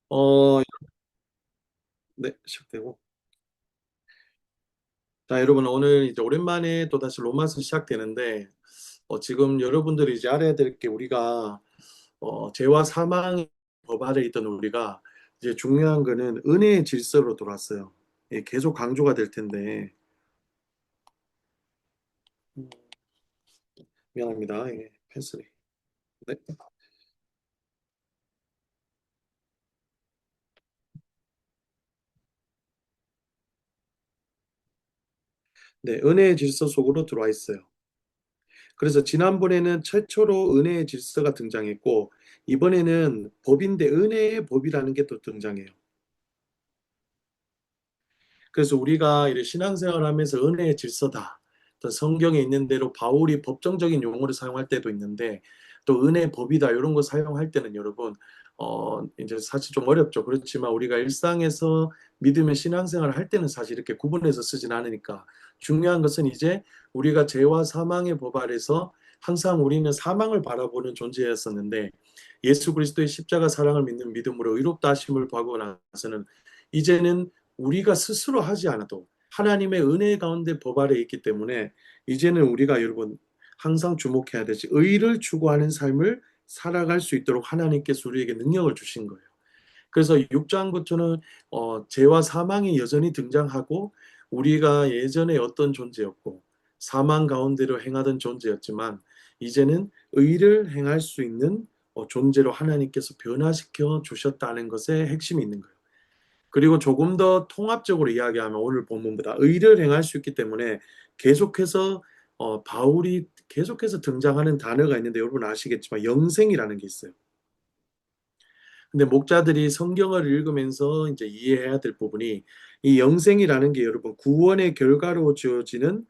어, 네, 시작되고. 자, 여러분, 오늘 이제 오랜만에 또다시 로마서 시작되는데, 지금 여러분들이 이제 알아야 될 게 우리가, 죄와 사망의 법 아래 있던 우리가, 이제 중요한 거는 은혜의 질서로 돌아왔어요. 예, 계속 강조가 될 텐데, 음, 미안합니다. 예, 펜슬이. 네, 네, 은혜의 질서 속으로 들어와 있어요. 그래서 지난번에는 최초로 은혜의 질서가 등장했고, 이번에는 법인데 은혜의 법이라는 게 또 등장해요. 그래서 우리가 이런 신앙생활을 하면서 은혜의 질서다. 또 성경에 있는 대로 바울이 법정적인 용어를 사용할 때도 있는데 또 은혜의 법이다. 이런 거 사용할 때는 여러분 이제 사실 좀 어렵죠. 그렇지만 우리가 일상에서 믿음의 신앙생활을 할 때는 사실 이렇게 구분해서 쓰진 않으니까 중요한 것은 이제 우리가 죄와 사망의 법 아래서 항상 우리는 사망을 바라보는 존재였었는데 예수 그리스도의 십자가 사랑을 믿는 믿음으로 의롭다 하심을 받고 나서는 이제는 우리가 스스로 하지 않아도 하나님의 은혜 가운데 법 아래 있기 때문에 이제는 우리가 여러분 항상 주목해야 되지 의를 추구하는 삶을 살아갈 수 있도록 하나님께서 우리에게 능력을 주신 거예요. 그래서 6장부터는 죄와 사망이 여전히 등장하고 우리가 예전에 어떤 존재였고 사망 가운데로 행하던 존재였지만 이제는 의를 행할 수 있는 존재로 하나님께서 변화시켜 주셨다는 것에 핵심이 있는 거예요. 그리고 조금 더 통합적으로 이야기하면 오늘 본문보다 의를 행할 수 있기 때문에 계속해서 바울이 계속해서 등장하는 단어가 있는데 여러분 아시겠지만 영생이라는 게 있어요. 근데 목자들이 성경을 읽으면서 이제 이해해야 될 부분이 이 영생이라는 게 여러분 구원의 결과로 주어지는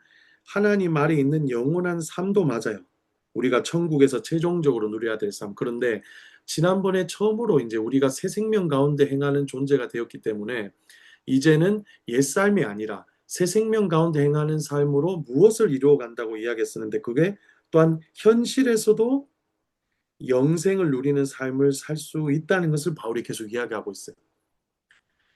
하나님 아래 있는 영원한 삶도 맞아요. 우리가 천국에서 최종적으로 누려야 될 삶. 그런데 지난번에 처음으로 이제 우리가 새 생명 가운데 행하는 존재가 되었기 때문에 이제는 옛삶이 아니라 새 생명 가운데 행하는 삶으로 무엇을 이루어 간다고 이야기했었는데 그게 또한 현실에서도 영생을 누리는 삶을 살 수 있다는 것을 바울이 계속 이야기하고 있어요.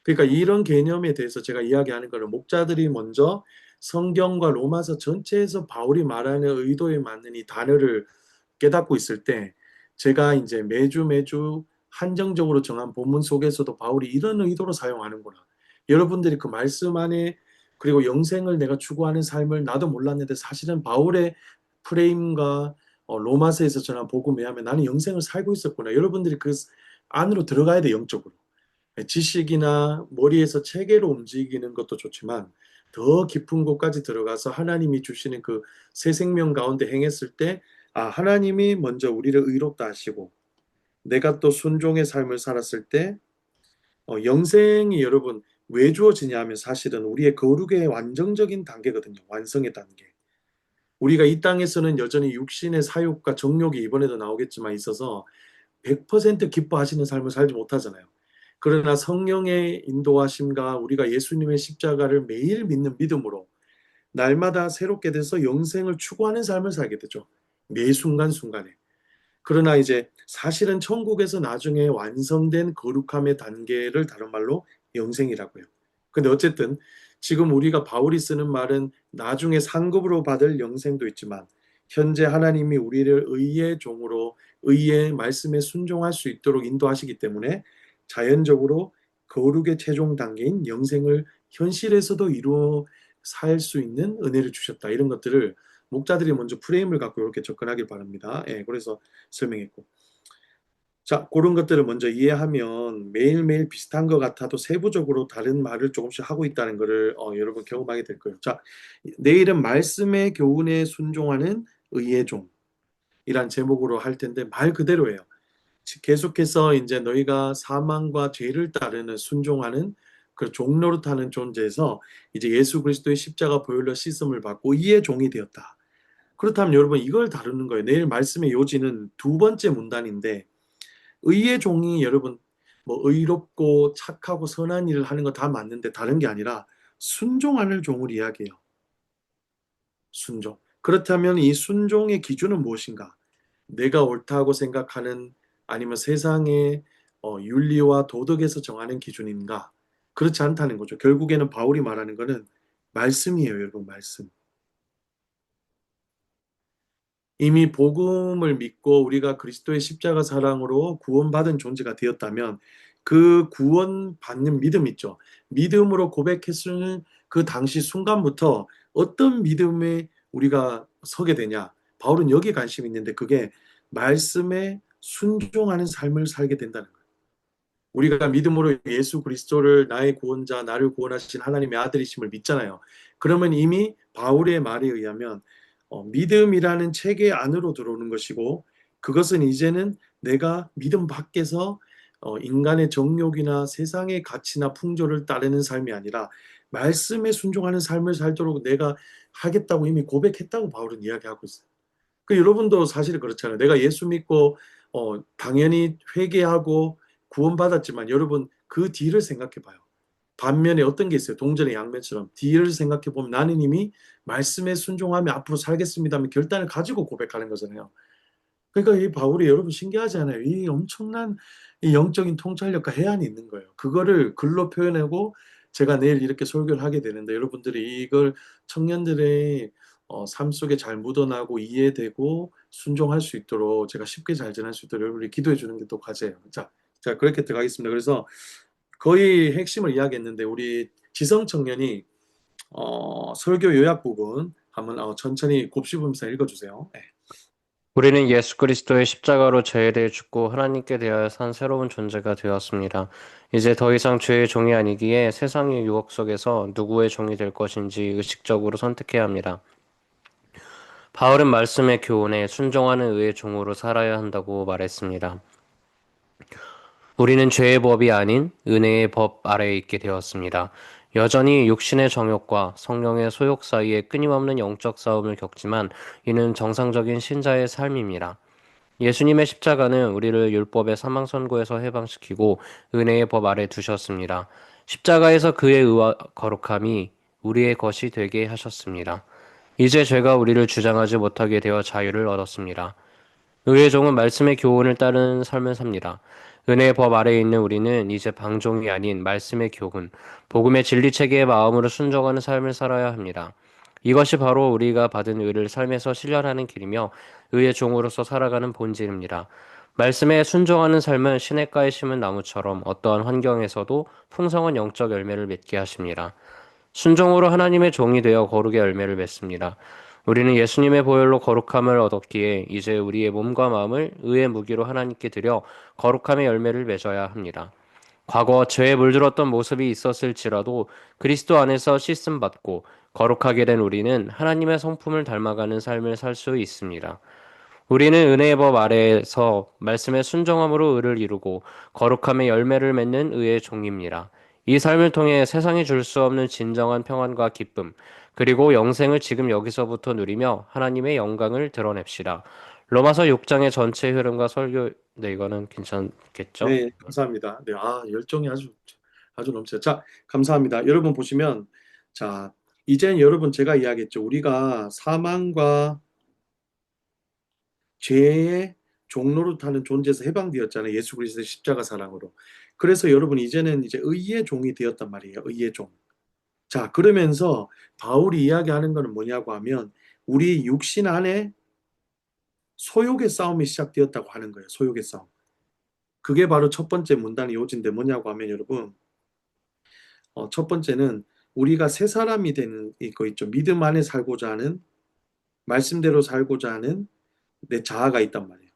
그러니까 이런 개념에 대해서 제가 이야기하는 거는 목자들이 먼저 성경과 로마서 전체에서 바울이 말하는 의도에 맞는 이 단어를 깨닫고 있을 때 제가 이제 매주 매주 한정적으로 정한 본문 속에서도 바울이 이런 의도로 사용하는구나. 여러분들이 그 말씀 안에 그리고 영생을 내가 추구하는 삶을 나도 몰랐는데 사실은 바울의 프레임과 로마서에서 전한 복음에 하면 나는 영생을 살고 있었구나. 여러분들이 그 안으로 들어가야 돼, 영적으로. 지식이나 머리에서 체계로 움직이는 것도 좋지만 더 깊은 곳까지 들어가서 하나님이 주시는 그 새 생명 가운데 행했을 때, 하나님이 먼저 우리를 의롭다 하시고, 내가 또 순종의 삶을 살았을 때, 영생이 여러분 왜 주어지냐 하면 사실은 우리의 거룩의 완전적인 단계거든요. 완성의 단계. 우리가 이 땅에서는 여전히 육신의 사욕과 정욕이 이번에도 나오겠지만 있어서 100% 기뻐하시는 삶을 살지 못하잖아요. 그러나 성령의 인도하심과 우리가 예수님의 십자가를 매일 믿는 믿음으로 날마다 새롭게 돼서 영생을 추구하는 삶을 살게 되죠. 매 순간순간에. 그러나 이제 사실은 천국에서 나중에 완성된 거룩함의 단계를 다른 말로 영생이라고요. 근데 어쨌든 지금 우리가 바울이 쓰는 말은 나중에 상급으로 받을 영생도 있지만 현재 하나님이 우리를 의의 종으로 의의 말씀에 순종할 수 있도록 인도하시기 때문에 자연적으로 거룩의 최종 단계인 영생을 현실에서도 이루어 살 수 있는 은혜를 주셨다. 이런 것들을 목자들이 먼저 프레임을 갖고 이렇게 접근하길 바랍니다. 예, 그래서 설명했고. 자, 그런 것들을 먼저 이해하면 매일매일 비슷한 것 같아도 세부적으로 다른 말을 조금씩 하고 있다는 것을 여러분 경험하게 될 거예요. 자, 내일은 말씀의 교훈에 순종하는 의의 종이란 제목으로 할 텐데 말 그대로예요. 계속해서 이제 너희가 사망과 죄를 따르는 순종하는 그 종로로 타는 존재에서 이제 예수 그리스도의 십자가 보혈로 씻음을 받고 이의 종이 되었다. 그렇다면 여러분 이걸 다루는 거예요. 내일 말씀의 요지는 두 번째 문단인데 의의 종이 여러분 뭐 의롭고 착하고 선한 일을 하는 거 다 맞는데 다른 게 아니라 순종하는 종을 이야기해요. 순종. 그렇다면 이 순종의 기준은 무엇인가? 내가 옳다고 생각하는 아니면 세상에 윤리와 도덕에서 정하는 기준인가? 그렇지 않다는 거죠. 결국에는 바울이 말하는 거는 말씀이에요, 여러분, 말씀. 이미 복음을 믿고 우리가 그리스도의 십자가 사랑으로 구원받은 존재가 되었다면 그 구원받는 믿음 있죠. 믿음으로 고백했을 그 당시 순간부터 어떤 믿음에 우리가 서게 되냐. 바울은 여기 관심이 있는데 그게 말씀에 순종하는 삶을 살게 된다는 거예요. 우리가 믿음으로 예수 그리스도를 나의 구원자, 나를 구원하신 하나님의 아들이심을 믿잖아요. 그러면 이미 바울의 말에 의하면 믿음이라는 체계 안으로 들어오는 것이고 그것은 이제는 내가 믿음 밖에서 인간의 정욕이나 세상의 가치나 풍조를 따르는 삶이 아니라 말씀에 순종하는 삶을 살도록 내가 하겠다고 이미 고백했다고 바울은 이야기하고 있어요. 그 여러분도 사실 그렇잖아요. 내가 예수 믿고 당연히 회개하고 구원받았지만 여러분 그 뒤를 생각해 봐요. 반면에 어떤 게 있어요? 동전의 양면처럼 뒤를 생각해 보면 나는 이미 말씀에 순종하며 앞으로 살겠습니다 하면 결단을 가지고 고백하는 거잖아요. 그러니까 이 바울이 여러분 신기하지 않아요? 이 엄청난 이 영적인 통찰력과 해안이 있는 거예요. 그거를 글로 표현하고 제가 내일 이렇게 설교를 하게 되는데 여러분들이 이걸 청년들의 삶 속에 잘 묻어나고 이해되고 순종할 수 있도록 제가 쉽게 잘 지낼 수 있도록 여러분이 기도해 주는 게 또 과제예요. 자, 그렇게 들어가겠습니다. 그래서 거의 핵심을 이야기했는데 우리 지성 청년이 설교 요약 부분 한번 천천히 곱씹으면서 읽어주세요. 네. 우리는 예수 그리스도의 십자가로 죄에 대해 죽고 하나님께 대하여 산 새로운 존재가 되었습니다. 이제 더 이상 죄의 종이 아니기에 세상의 유혹 속에서 누구의 종이 될 것인지 의식적으로 선택해야 합니다. 바울은 말씀의 교훈에 순종하는 의의 종으로 살아야 한다고 말했습니다. 우리는 죄의 법이 아닌 은혜의 법 아래에 있게 되었습니다. 여전히 육신의 정욕과 성령의 소욕 사이에 끊임없는 영적 싸움을 겪지만 이는 정상적인 신자의 삶입니다. 예수님의 십자가는 우리를 율법의 사망 선고에서 해방시키고 은혜의 법 아래 두셨습니다. 십자가에서 그의 의와 거룩함이 우리의 것이 되게 하셨습니다. 이제 죄가 우리를 주장하지 못하게 되어 자유를 얻었습니다. 의의 종은 말씀의 교훈을 따르는 삶을 삽니다. 은혜의 법 아래에 있는 우리는 이제 방종이 아닌 말씀의 교훈, 복음의 진리 체계의 마음으로 순종하는 삶을 살아야 합니다. 이것이 바로 우리가 받은 의를 삶에서 실현하는 길이며 의의 종으로서 살아가는 본질입니다. 말씀에 순종하는 삶은 시냇가에 심은 나무처럼 어떠한 환경에서도 풍성한 영적 열매를 맺게 하십니다. 순종으로 하나님의 종이 되어 거룩의 열매를 맺습니다. 우리는 예수님의 보혈로 거룩함을 얻었기에 이제 우리의 몸과 마음을 의의 무기로 하나님께 드려 거룩함의 열매를 맺어야 합니다. 과거 죄에 물들었던 모습이 있었을지라도 그리스도 안에서 씻음 받고 거룩하게 된 우리는 하나님의 성품을 닮아가는 삶을 살 수 있습니다. 우리는 은혜의 법 아래에서 말씀의 순종함으로 의를 이루고 거룩함의 열매를 맺는 의의 종입니다. 이 삶을 통해 세상이 줄 수 없는 진정한 평안과 기쁨, 그리고 영생을 지금 여기서부터 누리며 하나님의 영광을 드러냅시다. 로마서 6장의 전체 흐름과 설교, 네, 이거는 괜찮겠죠? 네, 감사합니다. 네, 열정이 아주 넘쳐요. 자, 감사합니다. 여러분 보시면, 자, 이젠 여러분 제가 이야기했죠. 우리가 사망과 죄의 종로로 타는 존재에서 해방되었잖아요. 예수 그리스도의 십자가 사랑으로. 그래서 여러분 이제는 이제 의의 종이 되었단 말이에요. 의의 종. 자, 그러면서 바울이 이야기하는 거는 뭐냐고 하면 우리 육신 안에 소욕의 싸움이 시작되었다고 하는 거예요. 소욕의 싸움. 그게 바로 첫 번째 문단의 요지인데 뭐냐고 하면 여러분, 첫 번째는 우리가 새 사람이 되는 거 있죠. 믿음 안에 살고자 하는, 말씀대로 살고자 하는 내 자아가 있단 말이에요.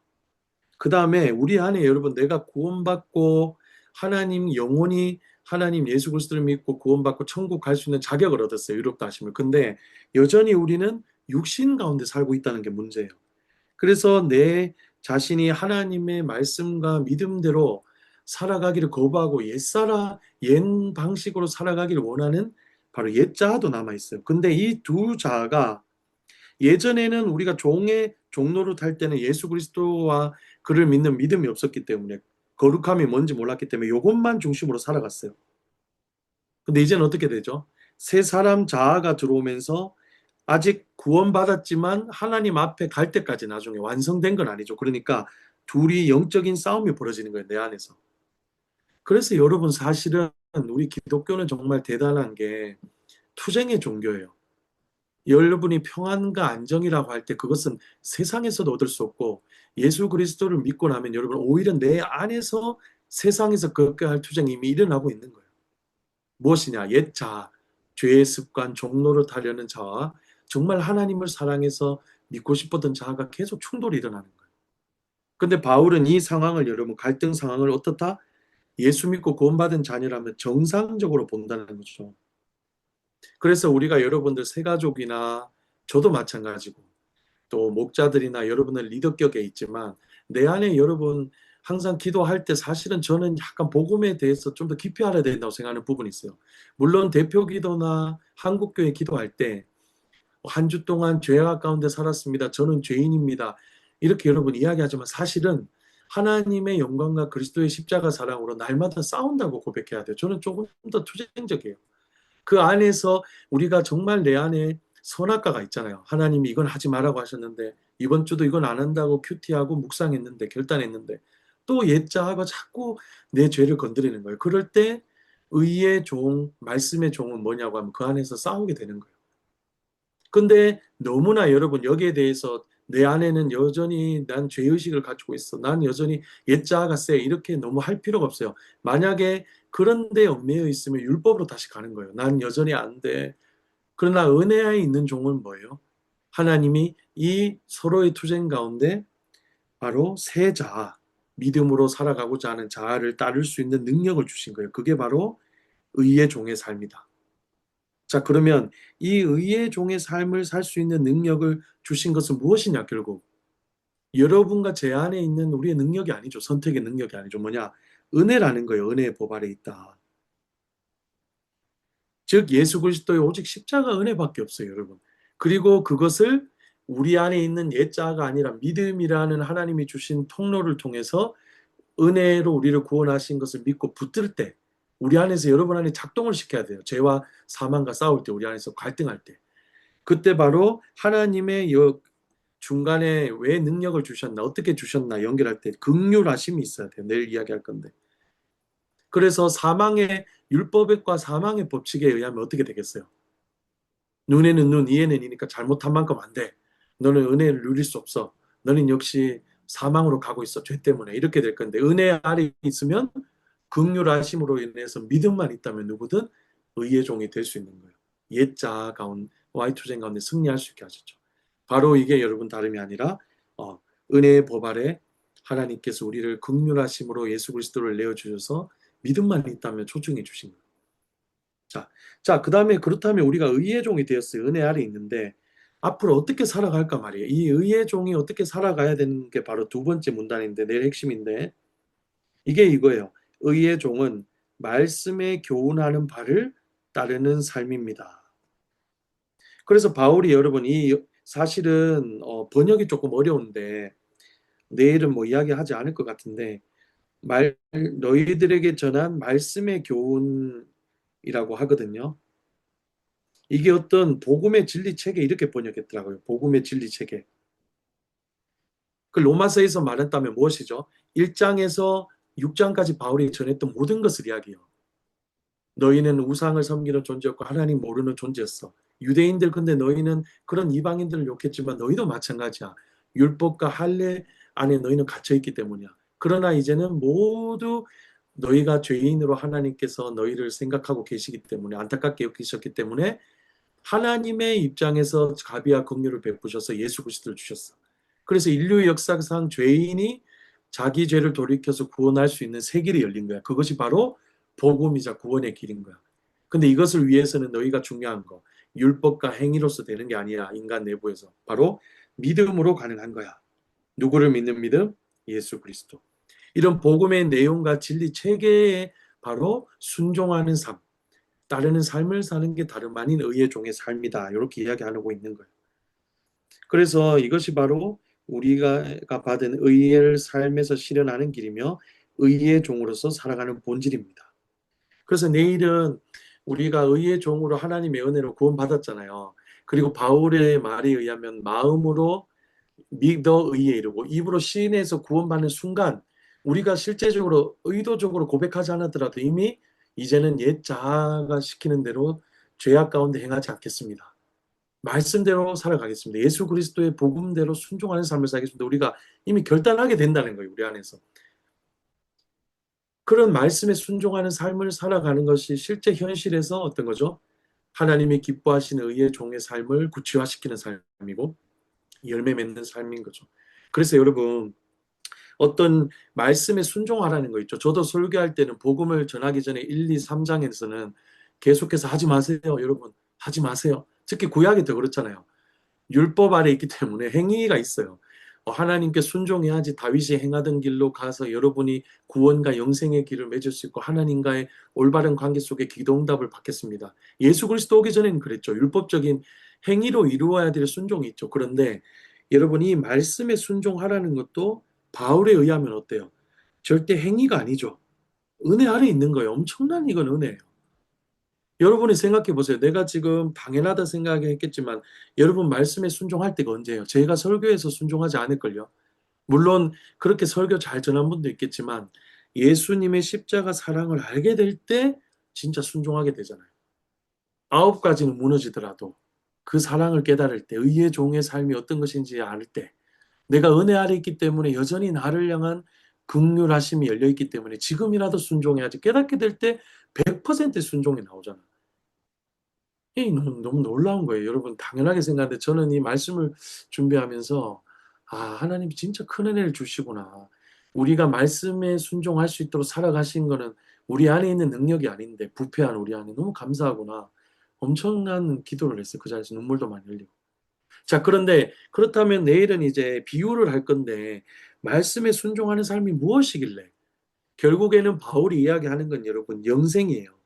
그 다음에 우리 안에 여러분 내가 구원받고 하나님 영원히 하나님 예수 그리스도를 믿고 구원받고 천국 갈 수 있는 자격을 얻었어요. 의롭다 하심을. 근데 여전히 우리는 육신 가운데 살고 있다는 게 문제예요. 그래서 내 자신이 하나님의 말씀과 믿음대로 살아가기를 거부하고 옛 방식으로 살아가기를 원하는 바로 옛 자아도 남아 있어요. 근데 이 두 자아가 예전에는 우리가 종로를 탈 때는 예수 그리스도와 그를 믿는 믿음이 없었기 때문에 거룩함이 뭔지 몰랐기 때문에 이것만 중심으로 살아갔어요. 근데 이제는 어떻게 되죠? 새 사람 자아가 들어오면서 아직 구원받았지만 하나님 앞에 갈 때까지 나중에 완성된 건 아니죠. 그러니까 둘이 영적인 싸움이 벌어지는 거예요, 내 안에서. 그래서 여러분 사실은 우리 기독교는 정말 대단한 게 투쟁의 종교예요. 여러분이 평안과 안정이라고 할 때 그것은 세상에서도 얻을 수 없고 예수 그리스도를 믿고 나면 여러분 오히려 내 안에서 세상에서 겪어야 할 투쟁이 이미 일어나고 있는 거예요. 무엇이냐? 옛 자, 죄의 습관, 종로를 타려는 자와 정말 하나님을 사랑해서 믿고 싶었던 자가 계속 충돌이 일어나는 거예요. 근데 바울은 이 상황을 여러분 갈등 상황을 어떻다? 예수 믿고 구원받은 자녀라면 정상적으로 본다는 거죠. 그래서 우리가 여러분들 새가족이나 저도 마찬가지고 또 목자들이나 여러분은 리더격에 있지만 내 안에 여러분 항상 기도할 때 사실은 저는 약간 복음에 대해서 좀 더 깊이 알아야 된다고 생각하는 부분이 있어요. 물론 대표 기도나 한국교회 기도할 때 한 주 동안 죄악 가운데 살았습니다. 저는 죄인입니다. 이렇게 여러분 이야기하지만 사실은 하나님의 영광과 그리스도의 십자가 사랑으로 날마다 싸운다고 고백해야 돼요. 저는 조금 더 투쟁적이에요. 그 안에서 우리가 정말 내 안에 선악과가 있잖아요. 하나님이 이건 하지 말라고 하셨는데 이번 주도 이건 안 한다고 큐티하고 묵상했는데 결단했는데 또 옛자하고 자꾸 내 죄를 건드리는 거예요. 그럴 때 의의 종, 말씀의 종은 뭐냐고 하면 그 안에서 싸우게 되는 거예요. 근데 너무나 여러분 여기에 대해서 내 안에는 여전히 난 죄의식을 가지고 있어. 난 여전히 옛자아가 세. 이렇게 너무 할 필요가 없어요. 만약에 그런 데 얽매여 있으면 율법으로 다시 가는 거예요. 난 여전히 안 돼. 그러나 은혜에 있는 종은 뭐예요? 하나님이 이 서로의 투쟁 가운데 바로 새 자아, 믿음으로 살아가고자 하는 자아를 따를 수 있는 능력을 주신 거예요. 그게 바로 의의 종의 삶이다. 자, 그러면 이 의의 종의 삶을 살 수 있는 능력을 주신 것은 무엇이냐, 결국? 여러분과 제 안에 있는 우리의 능력이 아니죠. 선택의 능력이 아니죠. 뭐냐? 은혜라는 거예요. 은혜의 법 아래 있다. 즉, 예수 그리스도의 오직 십자가 은혜밖에 없어요, 여러분. 그리고 그것을 우리 안에 있는 옛자가 아니라 믿음이라는 하나님이 주신 통로를 통해서 은혜로 우리를 구원하신 것을 믿고 붙들 때, 우리 안에서 여러분 안에 작동을 시켜야 돼요. 죄와 사망과 싸울 때, 우리 안에서 갈등할 때. 그때 바로 하나님의 중간에 왜 능력을 주셨나, 어떻게 주셨나 연결할 때 긍휼하심이 있어야 돼요. 내일 이야기할 건데. 그래서 사망의 율법과 사망의 법칙에 의하면 어떻게 되겠어요? 눈에는 눈, 이에는 이니까 잘못한 만큼 안 돼. 너는 은혜를 누릴 수 없어. 너는 역시 사망으로 가고 있어. 죄 때문에. 이렇게 될 건데 은혜 아래 있으면 긍휼하심으로 인해서 믿음만 있다면 누구든 의의 종이 될 수 있는 거예요. 옛자 가운데 Y2젠 가운데 승리할 수 있게 하셨죠. 바로 이게 여러분 다름이 아니라 은혜의 법 아래 하나님께서 우리를 긍휼하심으로 예수 그리스도를 내어주셔서 믿음만 있다면 초청해 주신 거예요. 그 다음에 그렇다면 우리가 의의 종이 되었어요. 은혜 아래 있는데 앞으로 어떻게 살아갈까 말이에요. 이 의의 종이 어떻게 살아가야 되는 게 바로 두 번째 문단인데 내일 핵심인데 이게 이거예요. 의의 종은 말씀에 교훈하는 바를 따르는 삶입니다. 그래서 바울이 여러분 이 사실은 번역이 조금 어려운데 내일은 뭐 이야기하지 않을 것 같은데 너희들에게 전한 말씀의 교훈이라고 하거든요. 이게 어떤 복음의 진리 체계 이렇게 번역했더라고요. 복음의 진리 체계. 그 로마서에서 말했다면 무엇이죠? 1장에서 6장까지 바울이 전했던 모든 것을 이야기해요. 너희는 우상을 섬기는 존재였고 하나님 모르는 존재였어. 유대인들 근데 너희는 그런 이방인들을 욕했지만 너희도 마찬가지야. 율법과 할례 안에 너희는 갇혀 있기 때문이야. 그러나 이제는 모두 너희가 죄인으로 하나님께서 너희를 생각하고 계시기 때문에 안타깝게 여기셨기 때문에 하나님의 입장에서 자비와 긍휼을 베푸셔서 예수 그리스도를 주셨어. 그래서 인류 역사상 죄인이 자기 죄를 돌이켜서 구원할 수 있는 새 길이 열린 거야. 그것이 바로 복음이자 구원의 길인 거야. 근데 이것을 위해서는 너희가 중요한 거, 율법과 행위로서 되는 게 아니야. 인간 내부에서. 바로 믿음으로 가능한 거야. 누구를 믿는 믿음? 예수 그리스도. 이런 복음의 내용과 진리 체계에 바로 순종하는 삶, 따르는 삶을 사는 게 다름 아닌 의의 종의 삶이다. 이렇게 이야기하고 있는 거예요. 그래서 이것이 바로 우리가 받은 의의 삶에서 실현하는 길이며 의의 종으로서 살아가는 본질입니다. 그래서 내일은 우리가 의의 종으로 하나님의 은혜로 구원받았잖아요. 그리고 바울의 말에 의하면 마음으로 믿어 의에 이르고 입으로 시인해서 구원받는 순간 우리가 실제적으로 의도적으로 고백하지 않았더라도 이미 이제는 옛 자아가 시키는 대로 죄악 가운데 행하지 않겠습니다. 말씀대로 살아가겠습니다. 예수 그리스도의 복음대로 순종하는 삶을 살겠습니다. 우리가 이미 결단하게 된다는 거예요, 우리 안에서. 그런 말씀에 순종하는 삶을 살아가는 것이 실제 현실에서 어떤 거죠? 하나님이 기뻐하시는 의의 종의 삶을 구체화시키는 삶이고 열매 맺는 삶인 거죠. 그래서 여러분, 어떤 말씀에 순종하라는 거 있죠. 저도 설교할 때는 복음을 전하기 전에 1, 2, 3장에서는 계속해서 하지 마세요. 여러분, 하지 마세요. 특히 구약이 더 그렇잖아요. 율법 아래 있기 때문에 행위가 있어요. 하나님께 순종해야지 다윗이 행하던 길로 가서 여러분이 구원과 영생의 길을 맺을 수 있고 하나님과의 올바른 관계 속에 기도응답을 받겠습니다. 예수 그리스도 오기 전에는 그랬죠. 율법적인 행위로 이루어야 될 순종이 있죠. 그런데 여러분이 말씀에 순종하라는 것도 바울에 의하면 어때요? 절대 행위가 아니죠. 은혜 아래 있는 거예요. 엄청난 이건 은혜예요. 여러분이 생각해 보세요. 내가 지금 당연하다 생각했겠지만 여러분 말씀에 순종할 때가 언제예요? 제가 설교에서 순종하지 않을걸요. 물론 그렇게 설교 잘 전한 분도 있겠지만 예수님의 십자가 사랑을 알게 될 때 진짜 순종하게 되잖아요. 아홉 가지는 무너지더라도 그 사랑을 깨달을 때 의의 종의 삶이 어떤 것인지 알 때 내가 은혜 아래 있기 때문에 여전히 나를 향한 긍휼하심이 열려 있기 때문에 지금이라도 순종해야지 깨닫게 될 때 100% 순종이 나오잖아요. 이 너무 놀라운 거예요. 여러분, 당연하게 생각하는데 저는 이 말씀을 준비하면서, 아, 하나님이 진짜 큰 은혜를 주시구나. 우리가 말씀에 순종할 수 있도록 살아가신 거는 우리 안에 있는 능력이 아닌데, 부패한 우리 안에 너무 감사하구나. 엄청난 기도를 했어요. 그 자리에서 눈물도 많이 흘리고. 자, 그런데 그렇다면 내일은 이제 비유를 할 건데, 말씀에 순종하는 삶이 무엇이길래? 결국에는 바울이 이야기하는 건 여러분, 영생이에요.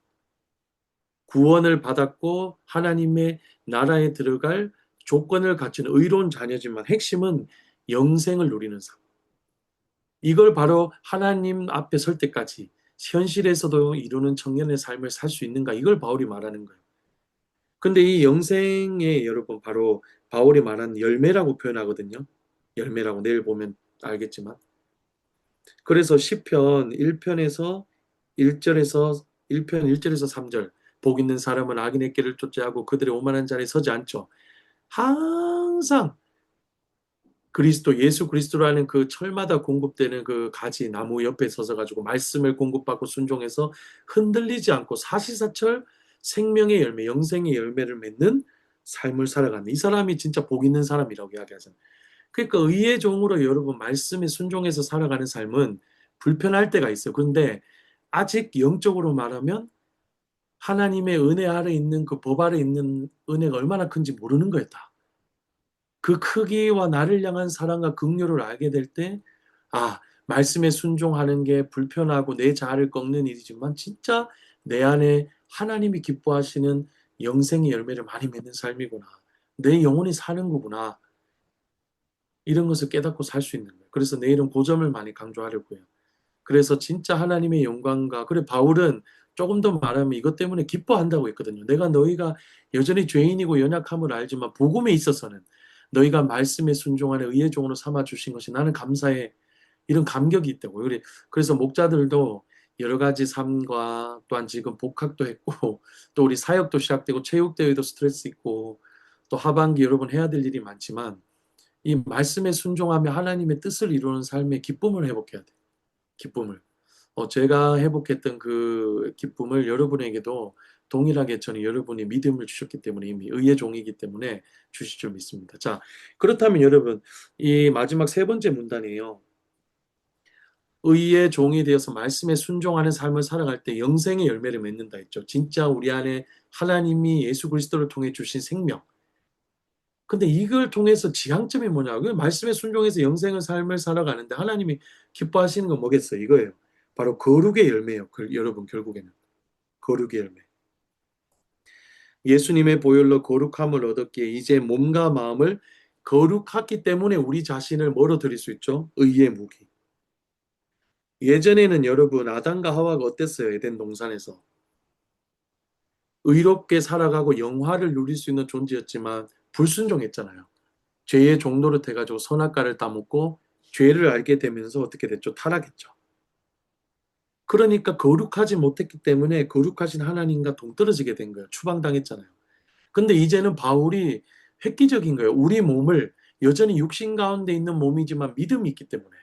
구원을 받았고 하나님의 나라에 들어갈 조건을 갖춘 의로운 자녀지만 핵심은 영생을 누리는 삶. 이걸 바로 하나님 앞에 설 때까지 현실에서도 이루는 청년의 삶을 살 수 있는가? 이걸 바울이 말하는 거예요. 근데 이 영생에 여러분 바로 바울이 말한 열매라고 표현하거든요. 열매라고 내일 보면 알겠지만. 그래서 시편 1편에서 1절에서 1편 1절에서 3절 복 있는 사람은 악인의 길을 쫓아하고 그들의 오만한 자리에 서지 않죠. 항상 그리스도 예수 그리스도라는 그 철마다 공급되는 그 가지 나무 옆에 서서 가지고 말씀을 공급받고 순종해서 흔들리지 않고 사시사철 생명의 열매, 영생의 열매를 맺는 삶을 살아가는 이 사람이 진짜 복 있는 사람이라고 이야기하잖아요. 그러니까 의의 종으로 여러분 말씀에 순종해서 살아가는 삶은 불편할 때가 있어요. 그런데 아직 영적으로 말하면 하나님의 은혜 아래 있는 그 법 아래 있는 은혜가 얼마나 큰지 모르는 거였다. 그 크기와 나를 향한 사랑과 긍휼을 알게 될 때, 아, 말씀에 순종하는 게 불편하고 내 자아를 꺾는 일이지만 진짜 내 안에 하나님이 기뻐하시는 영생의 열매를 많이 맺는 삶이구나. 내 영혼이 사는 거구나. 이런 것을 깨닫고 살 수 있는 거예요. 그래서 내일은 그 점을 많이 강조하려고 해요. 그래서 진짜 하나님의 영광과, 그래, 바울은 조금 더 말하면 이것 때문에 기뻐한다고 했거든요. 내가 너희가 여전히 죄인이고 연약함을 알지만 복음에 있어서는 너희가 말씀에 순종하는 의의 종으로 삼아 주신 것이 나는 감사해. 이런 감격이 있다고. 그래서 목자들도 여러 가지 삶과 또한 지금 복학도 했고 또 우리 사역도 시작되고 체육대회도 스트레스 있고 또 하반기 여러분 해야 될 일이 많지만 이 말씀에 순종하며 하나님의 뜻을 이루는 삶의 기쁨을 회복해야 돼. 기쁨을. 제가 회복했던 그 기쁨을 여러분에게도 동일하게 저는 여러분이 믿음을 주셨기 때문에 이미 의의 종이기 때문에 주실 줄 믿습니다. 자, 그렇다면 여러분, 이 마지막 세 번째 문단이에요. 의의 종이 되어서 말씀에 순종하는 삶을 살아갈 때 영생의 열매를 맺는다 했죠. 진짜 우리 안에 하나님이 예수 그리스도를 통해 주신 생명. 근데 이걸 통해서 지향점이 뭐냐? 그 말씀에 순종해서 영생의 삶을 살아가는데 하나님이 기뻐하시는 건 뭐겠어요? 이거예요. 바로 거룩의 열매예요. 여러분 결국에는 거룩의 열매. 예수님의 보혈로 거룩함을 얻었기에 이제 몸과 마음을 거룩했기 때문에 우리 자신을 뭐로 드릴 수 있죠? 의의 무기. 예전에는 여러분 아담과 하와가 어땠어요? 에덴 동산에서 의롭게 살아가고 영화를 누릴 수 있는 존재였지만 불순종했잖아요. 죄의 종노릇 해가지고 선악과를 따먹고 죄를 알게 되면서 어떻게 됐죠? 타락했죠. 그러니까 거룩하지 못했기 때문에 거룩하신 하나님과 동떨어지게 된 거예요. 추방당했잖아요. 근데 이제는 바울이 획기적인 거예요. 우리 몸을 여전히 육신 가운데 있는 몸이지만 믿음이 있기 때문에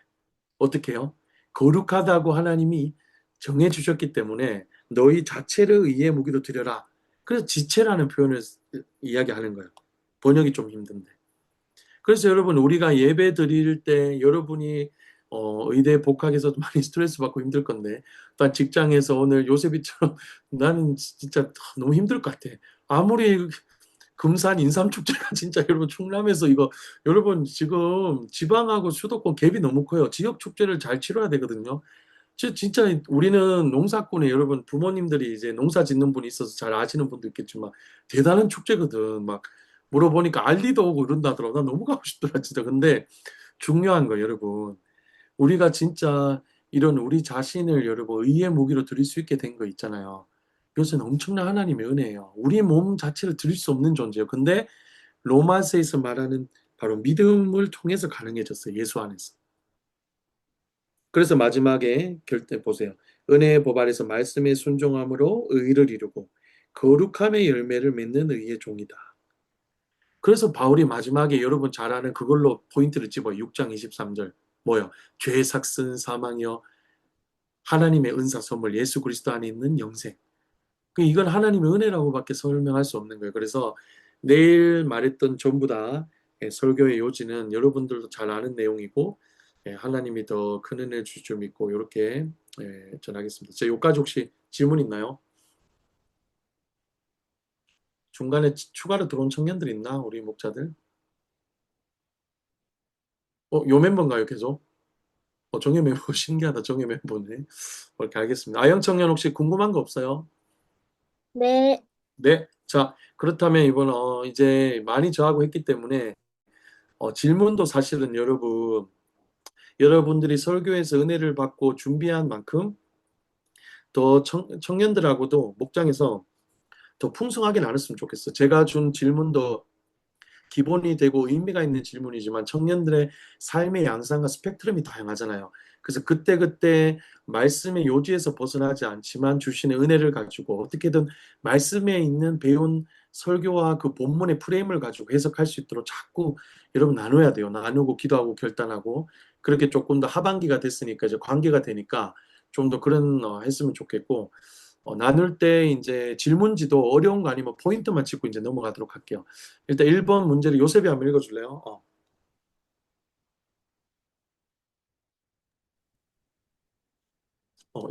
어떻게 해요? 거룩하다고 하나님이 정해 주셨기 때문에 너희 자체를 의의 무기로 드려라. 그래서 지체라는 표현을 이야기하는 거예요. 번역이 좀 힘든데. 그래서 여러분 우리가 예배 드릴 때 여러분이 의대 복학해서 많이 스트레스 받고 힘들 건데 또 직장에서 오늘 요셉이처럼 나는 진짜 너무 힘들 것 같아. 아무리 금산 인삼축제가 진짜 여러분 충남에서 이거 여러분 지금 지방하고 수도권 갭이 너무 커요. 지역 축제를 잘 치러야 되거든요. 진짜 우리는 농사꾼에 여러분 부모님들이 이제 농사 짓는 분이 있어서 잘 아시는 분도 있겠지만 대단한 축제거든. 막 물어보니까 알리도 오고 이런다더라고. 나 너무 가고 싶더라 진짜. 근데 중요한 거 여러분. 우리가 진짜 이런 우리 자신을 여러분 의의 무기로 드릴 수 있게 된 거 있잖아요. 이것은 엄청난 하나님의 은혜예요. 우리 몸 자체를 드릴 수 없는 존재예요. 근데 로마서에서 말하는 바로 믿음을 통해서 가능해졌어요. 예수 안에서. 그래서 마지막에 결대 보세요. 은혜의 법 아래서 말씀의 순종함으로 의를 이루고 거룩함의 열매를 맺는 의의 종이다. 그래서 바울이 마지막에 여러분 잘 아는 그걸로 포인트를 집어요. 6장 23절. 뭐요? 죄의 삭슨 사망이요. 하나님의 은사 선물 예수 그리스도 안에 있는 영생. 이건 하나님의 은혜라고밖에 설명할 수 없는 거예요. 그래서 내일 말했던 전부 다 설교의 요지는 여러분들도 잘 아는 내용이고 하나님이 더 큰 은혜 주실 줄 믿고 이렇게 전하겠습니다. 여기까지 혹시 질문 있나요? 중간에 추가로 들어온 청년들 있나? 우리 목자들? 요 멤버인가요, 계속? 정예 멤버 신기하다. 정예 멤버네. 이렇게 알겠습니다. 아영 청년 혹시 궁금한 거 없어요? 네. 네. 자, 그렇다면 이번 이제 많이 저하고 했기 때문에 질문도 사실은 여러분들이 설교에서 은혜를 받고 준비한 만큼 더 청년들하고도 목장에서 더 풍성하게 나눴으면 좋겠어. 제가 준 질문도 기본이 되고 의미가 있는 질문이지만 청년들의 삶의 양상과 스펙트럼이 다양하잖아요. 그래서 그때그때 말씀의 요지에서 벗어나지 않지만 주시는 은혜를 가지고 어떻게든 말씀에 있는 배운 설교와 그 본문의 프레임을 가지고 해석할 수 있도록 자꾸 여러분 나눠야 돼요. 나누고 기도하고 결단하고 그렇게 조금 더 하반기가 됐으니까 이제 관계가 되니까 좀 더 그런 했으면 좋겠고 나눌 때 이제 질문지도 어려운 거 아니면 포인트만 짚고 이제 넘어가도록 할게요. 일단 1번 문제를 요셉이 한번 읽어줄래요?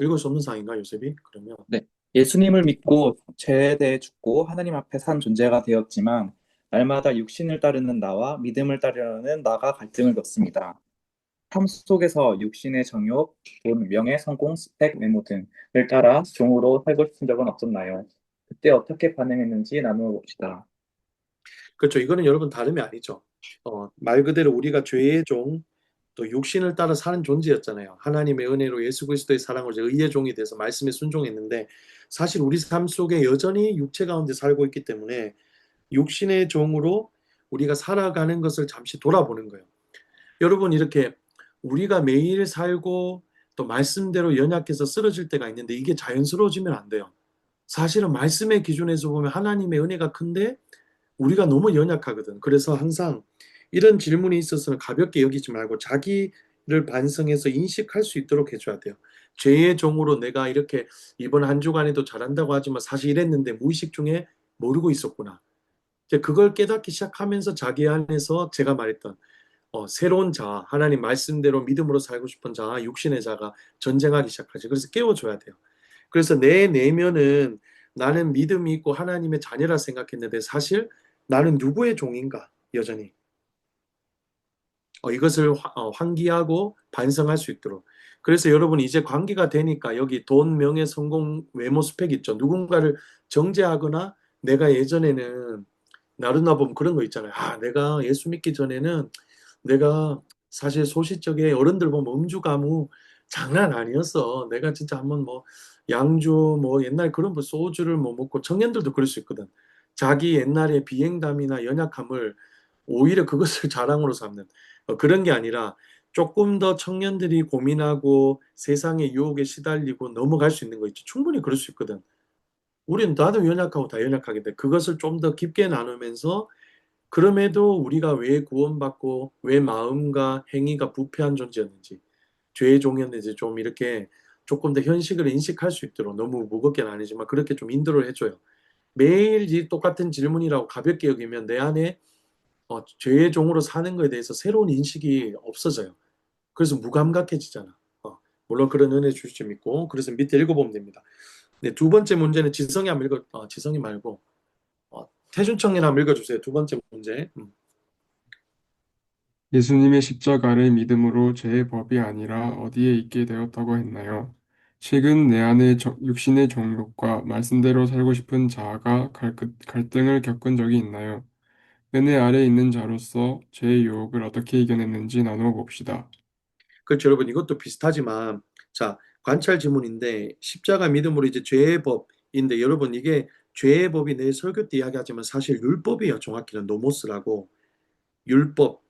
읽을 수 없는 상인가, 요셉이? 그러면. 네. 예수님을 믿고 죄에 대해 죽고 하나님 앞에 산 존재가 되었지만 날마다 육신을 따르는 나와 믿음을 따르는 나가 갈등을 겪습니다. 삶 속에서 육신의 정욕, 돈, 명예, 성공, 스펙, 외모 등을 따라 종으로 살고 싶은 적은 없었나요? 그때 어떻게 반응했는지 나누어 봅시다. 그렇죠. 이거는 여러분 다름이 아니죠. 말 그대로 우리가 죄의 종, 또 육신을 따라 사는 존재였잖아요. 하나님의 은혜로 예수 그리스도의 사랑으로 이제 의의 종이 돼서 말씀에 순종했는데 사실 우리 삶 속에 여전히 육체 가운데 살고 있기 때문에 육신의 종으로 우리가 살아가는 것을 잠시 돌아보는 거예요. 여러분 이렇게 우리가 매일 살고 또 말씀대로 연약해서 쓰러질 때가 있는데 이게 자연스러워지면 안 돼요. 사실은 말씀의 기준에서 보면 하나님의 은혜가 큰데 우리가 너무 연약하거든. 그래서 항상 이런 질문이 있어서는 가볍게 여기지 말고 자기를 반성해서 인식할 수 있도록 해줘야 돼요. 죄의 종으로 내가 이렇게 이번 한 주간에도 잘한다고 하지만 사실 이랬는데 무의식 중에 모르고 있었구나. 이제 그걸 깨닫기 시작하면서 자기 안에서 제가 말했던 새로운 자아, 하나님 말씀대로 믿음으로 살고 싶은 자아, 육신의 자가 전쟁하기 시작하죠. 그래서 깨워줘야 돼요. 그래서 내 내면은 나는 믿음이 있고 하나님의 자녀라 생각했는데 사실 나는 누구의 종인가 여전히 이것을 환기하고 반성할 수 있도록. 그래서 여러분 이제 관계가 되니까 여기 돈, 명예, 성공, 외모 스펙 있죠. 누군가를 정죄하거나 내가 예전에는 나루나 보면 그런 거 있잖아요. 내가 예수 믿기 전에는 내가 사실 소시적에 어른들 보면 음주 가무 장난 아니었어. 내가 진짜 한번 뭐 양주 뭐 옛날 그런 거 소주를 뭐 먹고 청년들도 그럴 수 있거든. 자기 옛날의 비행담이나 연약함을 오히려 그것을 자랑으로 삼는 그런 게 아니라 조금 더 청년들이 고민하고 세상의 유혹에 시달리고 넘어갈 수 있는 거 있죠. 충분히 그럴 수 있거든. 우리는 나도 연약하고 다 연약하게 돼. 그것을 좀 더 깊게 나누면서 그럼에도 우리가 왜 구원받고 왜 마음과 행위가 부패한 존재였는지 죄의 종이었는지 좀 이렇게 조금 더 현실을 인식할 수 있도록 너무 무겁게는 아니지만 그렇게 좀 인도를 해줘요. 매일 이 똑같은 질문이라고 가볍게 여기면 내 안에 죄의 종으로 사는 거에 대해서 새로운 인식이 없어져요. 그래서 무감각해지잖아. 물론 그런 은혜 주실 줄 믿고 그래서 밑에 읽어보면 됩니다. 네, 두 번째 문제는 지성이 한번 지성이 말고 태준청이 한번 읽어주세요. 두 번째 문제. 예수님의 십자가를 믿음으로 죄의 법이 아니라 어디에 있게 되었다고 했나요? 최근 내 안의 육신의 정욕과 말씀대로 살고 싶은 자아가 갈등을 겪은 적이 있나요? 은혜 아래 있는 자로서 죄의 유혹을 어떻게 이겨냈는지 나누어 봅시다. 그렇죠, 여러분. 이것도 비슷하지만, 자, 관찰 지문인데, 십자가 믿음으로 이제 죄의 법인데, 여러분, 이게 죄의 법이 내 설교 때 이야기하지만 사실 율법이에요. 정확히는 노모스라고. 율법.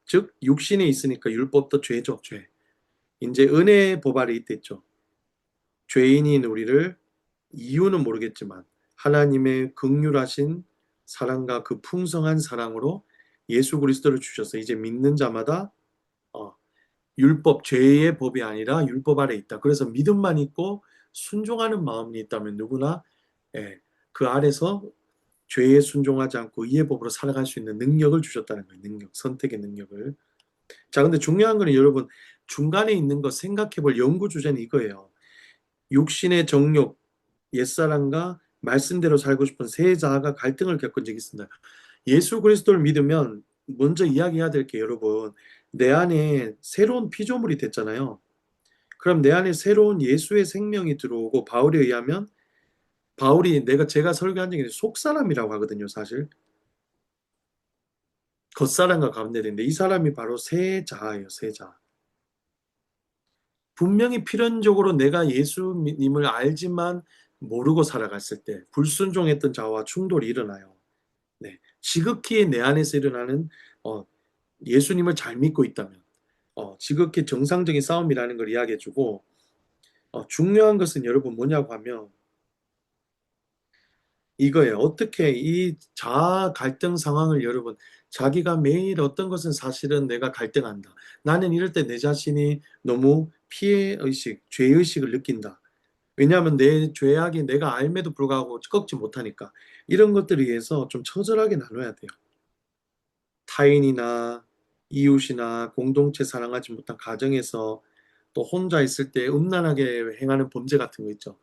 즉, 육신에 있으니까 율법도 죄죠, 죄. 이제 은혜의 법 아래 있댔죠. 죄인인 우리를 이유는 모르겠지만, 하나님의 긍휼하신 사랑과 그 풍성한 사랑으로 예수 그리스도를 주셔서 이제 믿는 자마다 어, 율법, 죄의 법이 아니라 율법 아래 있다. 그래서 믿음만 있고 순종하는 마음이 있다면 누구나 예, 그 아래서 죄에 순종하지 않고 의의 법으로 살아갈 수 있는 능력을 주셨다는 거예요. 능력, 선택의 능력을. 자, 근데 중요한 거는 여러분 중간에 있는 거 생각해 볼 연구 주제는 이거예요. 육신의 정욕, 옛사람과 말씀대로 살고 싶은 세 자아가 갈등을 겪은 적이 있습니다. 예수 그리스도를 믿으면 먼저 이야기해야 될 게 여러분 내 안에 새로운 피조물이 됐잖아요. 그럼 내 안에 새로운 예수의 생명이 들어오고 바울에 의하면 바울이 제가 설교한 적이 속사람이라고 하거든요. 사실 겉사람과 감내되는데 이 사람이 바로 새 자아예요. 새 자아. 분명히 필연적으로 내가 예수님을 알지만 모르고 살아갔을 때 불순종했던 자와 충돌이 일어나요. 네. 지극히 내 안에서 일어나는 예수님을 잘 믿고 있다면 지극히 정상적인 싸움이라는 걸 이야기해주고 중요한 것은 여러분 뭐냐고 하면 이거예요. 어떻게 이 자아 갈등 상황을 여러분 자기가 매일 어떤 것은 사실은 내가 갈등한다. 나는 이럴 때 내 자신이 너무 피해의식, 죄의식을 느낀다. 왜냐하면 내 죄악이 내가 알매도 불구하고 꺾지 못하니까 이런 것들에 의해서 좀 처절하게 나눠야 돼요. 타인이나 이웃이나 공동체 사랑하지 못한 가정에서 또 혼자 있을 때 음란하게 행하는 범죄 같은 거 있죠.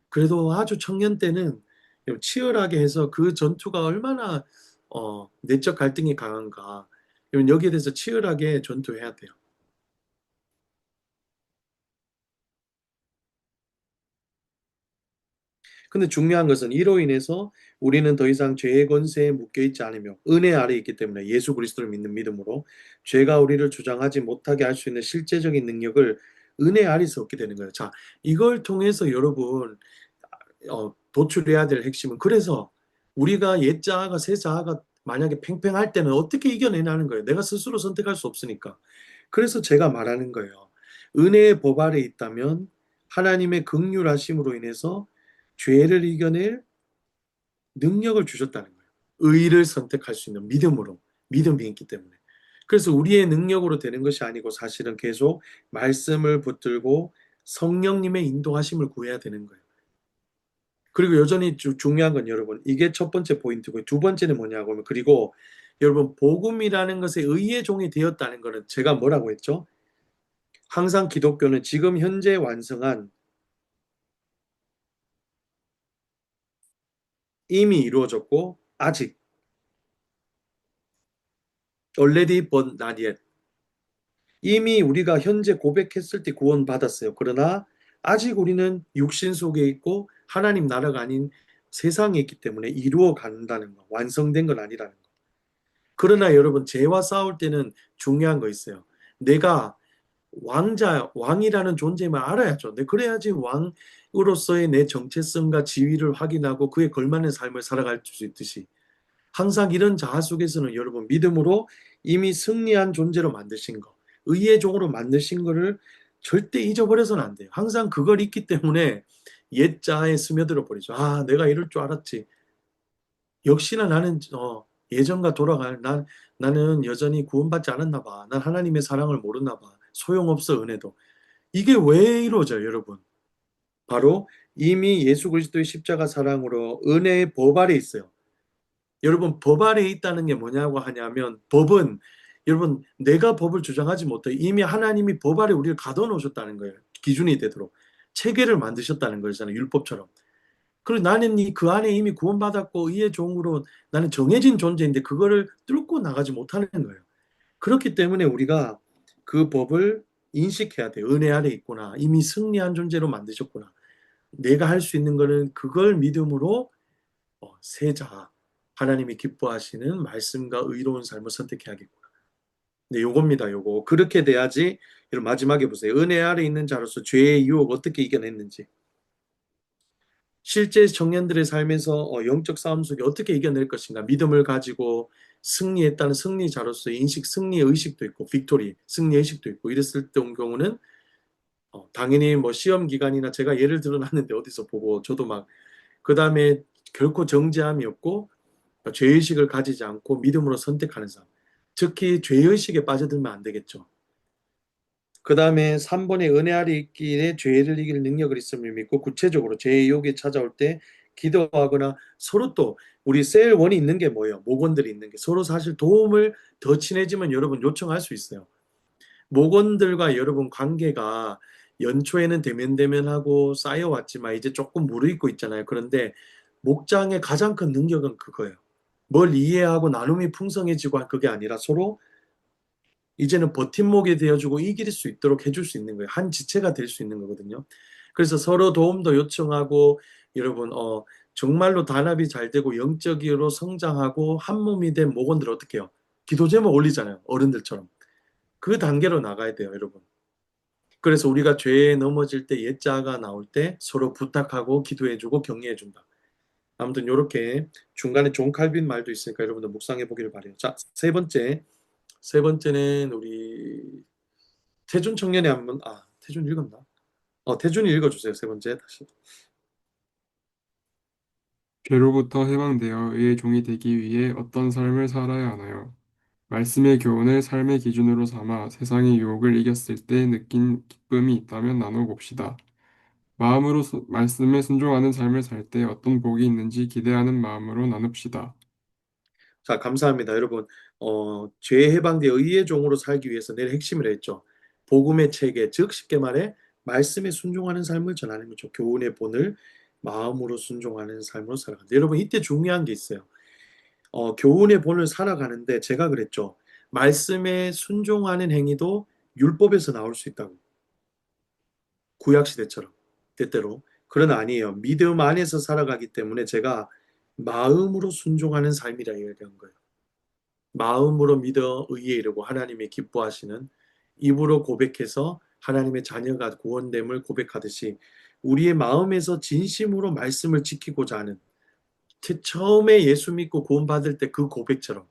그래도 아주 청년 때는 치열하게 해서 그 전투가 얼마나 내적 갈등이 강한가. 여기에 대해서 치열하게 전투해야 돼요. 근데 중요한 것은 이로 인해서 우리는 더 이상 죄의 권세에 묶여 있지 않으며 은혜 아래 있기 때문에 예수 그리스도를 믿는 믿음으로 죄가 우리를 주장하지 못하게 할 수 있는 실제적인 능력을 은혜 아래서 얻게 되는 거예요. 자, 이걸 통해서 여러분 도출해야 될 핵심은 그래서 우리가 옛 자아가 새 자아가 만약에 팽팽할 때는 어떻게 이겨내냐는 거예요. 내가 스스로 선택할 수 없으니까. 그래서 제가 말하는 거예요. 은혜의 법 아래 있다면 하나님의 긍휼하심으로 인해서 죄를 이겨낼 능력을 주셨다는 거예요. 의를 선택할 수 있는 믿음으로. 믿음이 있기 때문에. 그래서 우리의 능력으로 되는 것이 아니고 사실은 계속 말씀을 붙들고 성령님의 인도하심을 구해야 되는 거예요. 그리고 여전히 중요한 건 여러분, 이게 첫 번째 포인트고요. 두 번째는 뭐냐고 하면, 그리고 여러분, 복음이라는 것에 의의 종이 되었다는 거는 제가 뭐라고 했죠? 항상 기독교는 지금 현재 완성한 이미 이루어졌고, 아직 already but not yet. 이미 우리가 현재 고백했을 때 구원받았어요. 그러나 아직 우리는 육신 속에 있고 하나님 나라가 아닌 세상에 있기 때문에 이루어 간다는 거, 완성된 건 아니라는 거. 그러나 여러분, 죄와 싸울 때는 중요한 거 있어요. 내가 왕이라는 존재임을 알아야죠. 그래야지 왕으로서의 내 정체성과 지위를 확인하고 그에 걸맞는 삶을 살아갈 수 있듯이 항상 이런 자아 속에서는 여러분 믿음으로 이미 승리한 존재로 만드신 거. 의의 종으로 만드신 거를 절대 잊어버려서는 안 돼요. 항상 그걸 잊기 때문에 옛자에 스며들어 버리죠. 아, 내가 이럴 줄 알았지. 역시나 나는 예전과 돌아갈 나는 여전히 구원받지 않았나 봐. 난 하나님의 사랑을 모르나 봐. 소용없어 은혜도. 이게 왜 이루어져요, 여러분? 바로 이미 예수 그리스도의 십자가 사랑으로 은혜의 법 아래 있어요. 여러분, 법 아래 있다는 게 뭐냐고 하냐면 법은 여러분 내가 법을 주장하지 못해. 이미 하나님이 법 아래 우리를 가둬놓으셨다는 거예요. 기준이 되도록 체계를 만드셨다는 거잖아요. 율법처럼. 그리고 나는 그 안에 이미 구원받았고 의의 종으로 나는 정해진 존재인데 그거를 뚫고 나가지 못하는 거예요. 그렇기 때문에 우리가 그 법을 인식해야 돼요. 은혜 아래 있구나. 이미 승리한 존재로 만드셨구나. 내가 할 수 있는 거는 그걸 믿음으로 세자 하나님이 기뻐하시는 말씀과 의로운 삶을 선택해야겠구나. 네, 요겁니다. 요거. 그렇게 돼야지. 여러분 마지막에 보세요. 은혜 아래 있는 자로서 죄의 유혹 어떻게 이겨냈는지. 실제 청년들의 삶에서 영적 싸움 속에 어떻게 이겨낼 것인가. 믿음을 가지고 승리했다는 승리자로서 인식, 승리 의식도 있고, 빅토리, 승리 의식도 있고, 이랬을 때 온 경우는 당연히 뭐 시험 기간이나 제가 예를 들어놨는데 어디서 보고 저도 막 그 다음에 결코 정죄함이 없고 죄의식을 가지지 않고 믿음으로 선택하는 삶. 특히 죄의식에 빠져들면 안 되겠죠. 그 다음에 3번의 은혜 아래 있기에 죄를 이길 능력을 있음을 믿고 구체적으로 죄의 유혹이 찾아올 때 기도하거나 서로 또 우리 셀원이 있는 게 뭐예요? 목원들이 있는 게 서로 사실 도움을 더 친해지면 여러분 요청할 수 있어요. 목원들과 여러분 관계가 연초에는 대면대면하고 쌓여왔지만 이제 조금 무르익고 있잖아요. 그런데 목장의 가장 큰 능력은 그거예요. 뭘 이해하고 나눔이 풍성해지고 그게 아니라 서로 이제는 버팀목이 되어주고 이길 수 있도록 해줄 수 있는 거예요. 한 지체가 될 수 있는 거거든요. 그래서 서로 도움도 요청하고 여러분 정말로 단합이 잘 되고 영적으로 성장하고 한 몸이 된 목원들 어떻게 해요? 기도 제목 올리잖아요. 어른들처럼. 그 단계로 나가야 돼요, 여러분. 그래서 우리가 죄에 넘어질 때 옛자가 나올 때 서로 부탁하고 기도해주고 격려해준다. 아무튼 이렇게 중간에 존 칼빈 말도 있으니까 여러분들 묵상해 보기를 바래요. 자, 세 번째는 우리 태준 청년의 한번 태준 읽었나? 태준이 읽어주세요. 세 번째 다시. 죄로부터 해방되어 의의 종이 되기 위해 어떤 삶을 살아야 하나요? 말씀의 교훈을 삶의 기준으로 삼아 세상의 유혹을 이겼을 때 느낀 기쁨이 있다면 나눠봅시다. 마음으로 말씀에 순종하는 삶을 살 때 어떤 복이 있는지 기대하는 마음으로 나눕시다. 자, 감사합니다. 여러분, 죄에 해방되어 의의 종으로 살기 위해서 내일 핵심을 했죠. 복음의 체계, 즉 쉽게 말해 말씀에 순종하는 삶을 전하는 거죠. 교훈의 본을 마음으로 순종하는 삶으로 살아간다. 여러분, 이때 중요한 게 있어요. 교훈의 본을 살아가는데 제가 그랬죠. 말씀에 순종하는 행위도 율법에서 나올 수 있다고. 구약시대처럼, 때때로. 그러나 아니에요. 믿음 안에서 살아가기 때문에 제가 마음으로 순종하는 삶이라 얘기한 거예요. 마음으로 믿어 의에 이르고 하나님이 기뻐하시는 입으로 고백해서 하나님의 자녀가 구원됨을 고백하듯이 우리의 마음에서 진심으로 말씀을 지키고자 하는 처음에 예수 믿고 구원받을 때 그 고백처럼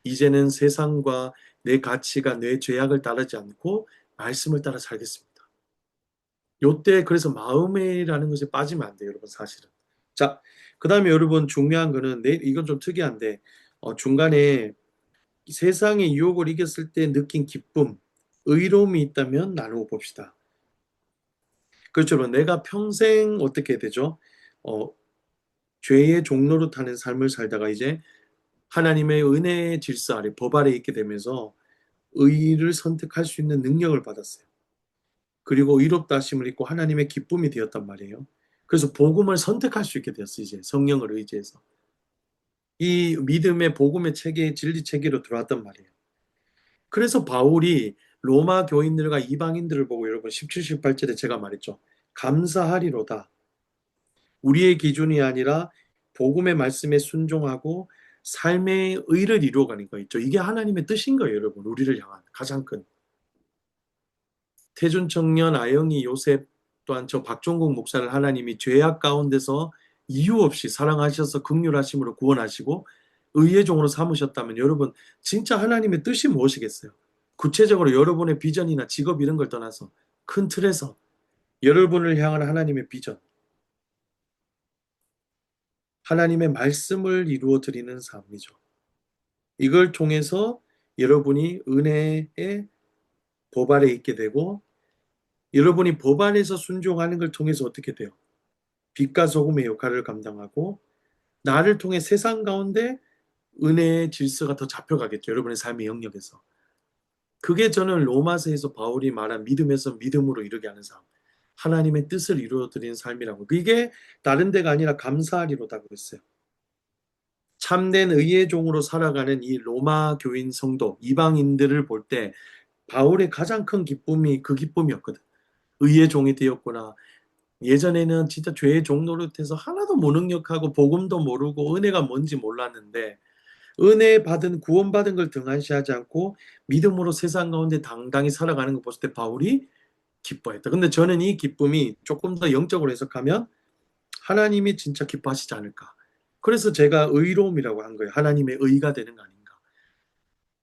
이제는 세상과 내 가치가 내 죄악을 따르지 않고 말씀을 따라 살겠습니다. 요때 그래서 마음이라는 것에 빠지면 안 돼요, 여러분 사실은. 자, 그 다음에 여러분 중요한 거는 이건 좀 특이한데 중간에 세상의 유혹을 이겼을 때 느낀 기쁨, 의로움이 있다면 나누어 봅시다. 그렇죠. 내가 평생 어떻게 되죠? 죄의 종로로 타는 삶을 살다가 이제 하나님의 은혜의 질서 아래, 법 아래 있게 되면서 의를 선택할 수 있는 능력을 받았어요. 그리고 의롭다 하심을 입고 하나님의 기쁨이 되었단 말이에요. 그래서 복음을 선택할 수 있게 되었어요. 이제 성령을 의지해서. 이 믿음의 복음의 체계, 진리 체계로 들어왔단 말이에요. 그래서 바울이 로마 교인들과 이방인들을 보고 여러분 17, 18절에 제가 말했죠. 감사하리로다. 우리의 기준이 아니라 복음의 말씀에 순종하고 삶의 의를 이루어가는 거 있죠. 이게 하나님의 뜻인 거예요, 여러분. 우리를 향한 가장 큰. 태준 청년, 아영이, 요셉 또한 저 박종국 목사를 하나님이 죄악 가운데서 이유 없이 사랑하셔서 긍휼하심으로 구원하시고 의의 종으로 삼으셨다면 여러분 진짜 하나님의 뜻이 무엇이겠어요? 구체적으로 여러분의 비전이나 직업 이런 걸 떠나서 큰 틀에서 여러분을 향한 하나님의 비전, 하나님의 말씀을 이루어 드리는 삶이죠. 이걸 통해서 여러분이 은혜의 법 아래 있게 되고, 여러분이 법 안에서 순종하는 걸 통해서 어떻게 돼요? 빛과 소금의 역할을 감당하고, 나를 통해 세상 가운데 은혜의 질서가 더 잡혀가겠죠. 여러분의 삶의 영역에서. 그게 저는 로마서에서 바울이 말한 믿음에서 믿음으로 이르게 하는 삶. 하나님의 뜻을 이루어드리는 삶이라고. 그게 다른 데가 아니라 감사하리로다고 했어요. 참된 의의 종으로 살아가는 이 로마 교인 성도, 이방인들을 볼 때 바울의 가장 큰 기쁨이 그 기쁨이었거든. 의의 종이 되었구나. 예전에는 진짜 죄의 종 노릇해서 하나도 무능력하고 복음도 모르고 은혜가 뭔지 몰랐는데, 은혜 받은 구원받은 걸 등한시하지 않고 믿음으로 세상 가운데 당당히 살아가는 거 봤을 때 바울이 기뻐했다. 근데 저는 이 기쁨이 조금 더 영적으로 해석하면 하나님이 진짜 기뻐하시지 않을까. 그래서 제가 의로움이라고 한 거예요. 하나님의 의가 되는 거 아닌가.